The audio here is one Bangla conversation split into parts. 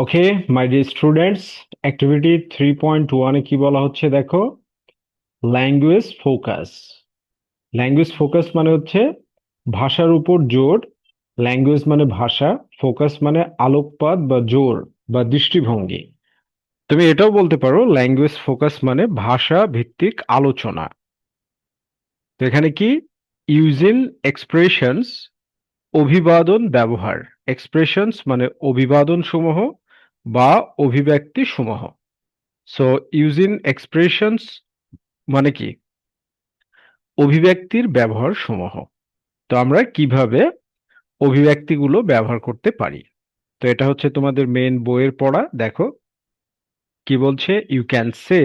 Okay, my dear students, activity 3.1 কি বলা হচ্ছে দেখো, ল্যাঙ্গুয়েজ ফোকাস। ল্যাঙ্গুয়েজ ফোকাস মানে হচ্ছে ভাষার উপর জোর। ল্যাঙ্গুয়েজ মানে ভাষা, ফোকাস মানে আলোকপাত বা জোর বা দৃষ্টিভঙ্গি। তুমি এটাও বলতে পারো ল্যাঙ্গুয়েজ ফোকাস মানে ভাষা ভিত্তিক আলোচনা। তো এখানে কি, ইউজিং এক্সপ্রেশনস, অভিবাদন ব্যবহার। এক্সপ্রেশনস মানে অভিবাদন সমূহ বা অভিব্যক্তি সমূহ। সো ইউজিং এক্সপ্রেশনস মানে কি, অভিব্যক্তির ব্যবহার সমূহ। তো আমরা কিভাবে অভিব্যক্তিগুলো ব্যবহার করতে পারি। তো এটা হচ্ছে তোমাদের মেন বইয়ের পড়া। দেখো কি বলছে, you can say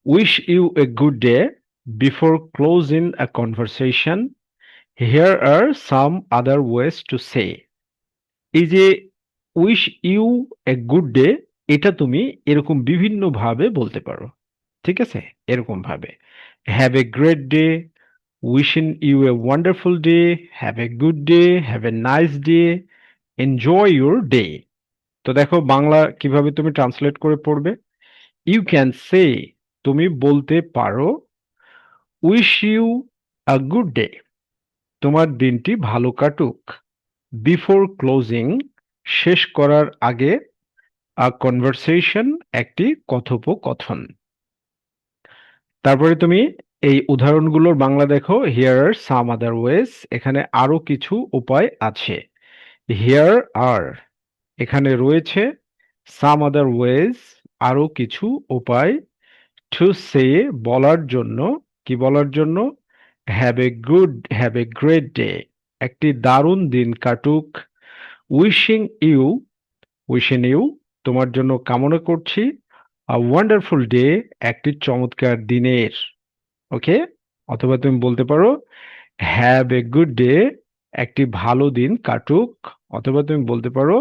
wish you a good day before closing a conversation, here are some other ways to say. এই যে wish you a good day, এটা তুমি এরকম বিভিন্ন ভাবে বলতে পারো। ঠিক আছে, এরকম ভাবে have a great day, wishing you a wonderful day, have a good day, have a nice day, enjoy your day. তো দেখো বাংলা কিভাবে তুমি ট্রান্সলেট করে পড়বে। ইউ ক্যান সে, তুমি বলতে পারো, wish you a good day, তোমার দিনটি ভালো কাটুক, বিফোর ক্লোজিং, শেষ করার আগে, আ কনভারসেশন, একটি কথোপকথন। তারপরে তুমি এই উদাহরণগুলোর বাংলা দেখো, here are some other wedge, এখানে আরো কিছু উপায় আছে। হিয়ার আর, এখানে রয়েছে, সাম আদার ওয়েজ, আরো কিছু উপায়, টু সে, বলার জন্য। কি বলার জন্য, হ্যাভ এ গ্রেট ডে, একটি দারুণ দিন কাটুক, উইশিং ইউ, উইশিং ইউ, তোমার জন্য কামনা করছি, আ ওয়ান্ডারফুল ডে, একটি চমৎকার দিনের। ওকে, অথবা তুমি বলতে পারো হ্যাভ এ গুড ডে, একটি ভালো দিন কাটুক। অথবা তুমি বলতে পারো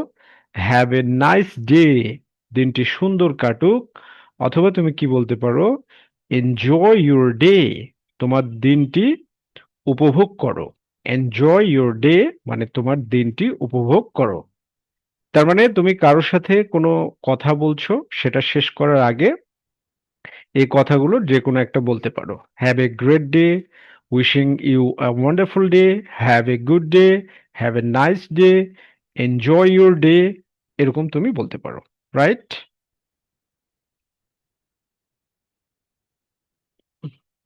হ্যাভ এ নাইস ডে, দিনটি সুন্দর কাটুক। অথবা তুমি কি বলতে পারো, এনজয় ইউর ডে, তোমার দিনটি উপভোগ করো। এনজয় ইউর ডে মানে তোমার দিনটি উপভোগ করো। তার মানে তুমি কারোর সাথে কোনো কথা বলছো, সেটা শেষ করার আগে এই কথাগুলো যে কোনো একটা বলতে পারো। Have a great day, wishing you a wonderful day, have a good day, have a nice day, enjoy your day, এরকম তুমি বলতে পারো। রাইট?